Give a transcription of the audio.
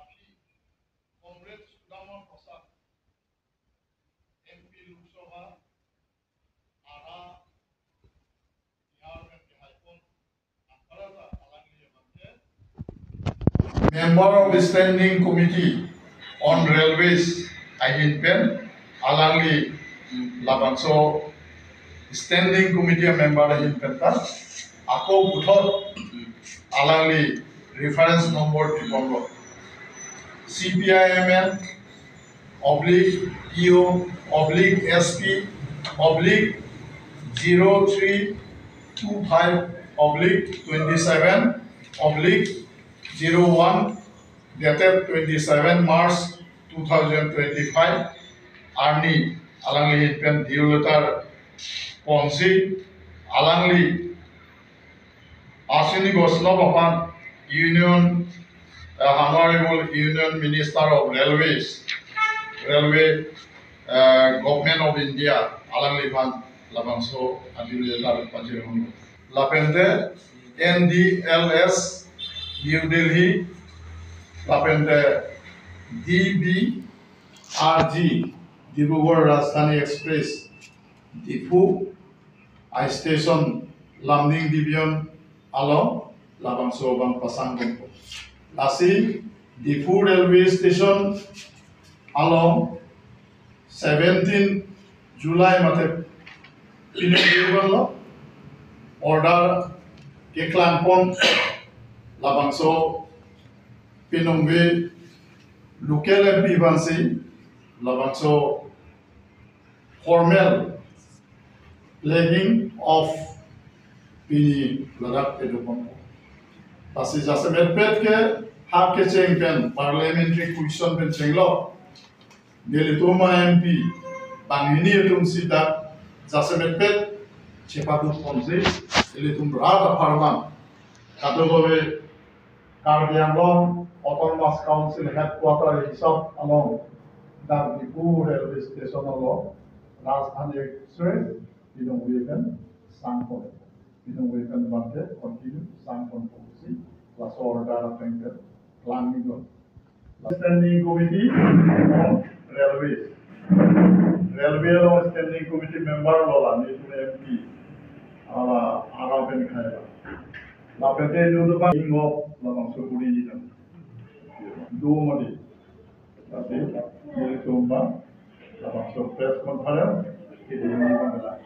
আপনি কংগ্রেস সুদামন প্রসাদ এমপি লোকসভা আরা বিহার में हाईकोर्ट अंतरता अलग member of the standing committee on railways INPEN alangli labangso standing committee member INPEN ta ako buthor alangli reference number tipongo CPIMN /EO /SP /0325/27/01 dated 27 March 2025 Arni alangli hitpen diuletar Ponsi alangli Ashwini Goslobapan Union Honorable Union Minister of Railway Government of India alangli ban labangso adiuletar pajiron lapente NDLS New Delhi lapente DBRG Dibrugarh Rajdhani Express Difu I Station Lamding Division along labangso bang pasang gompo lasi Difu Railway Station along 17 July mate pinagdiwalo order keklampon labangso pinongwe local MP bansi labangso formal flagging of pini ladak edupon pasi jase medpet ke hap ke cheng pen parliamentary question pen chenglo Delitoma MP bangini etum sida jase medpet chepatu ponse elitum rada farman kadogobe Kardianglong Autonomous Council headquarter hisab along Difu railway station along Rajdhani Express Pinongwekan Sangkon Pinongwekan Bante continue Sangkon policy plus order affected planning standing committee on railways standing committee member lola nitu MP Araben Khaira lapente dulu bang ingo labang sukuri ni jam dua mati tapi ini cuma labang press conference ini bang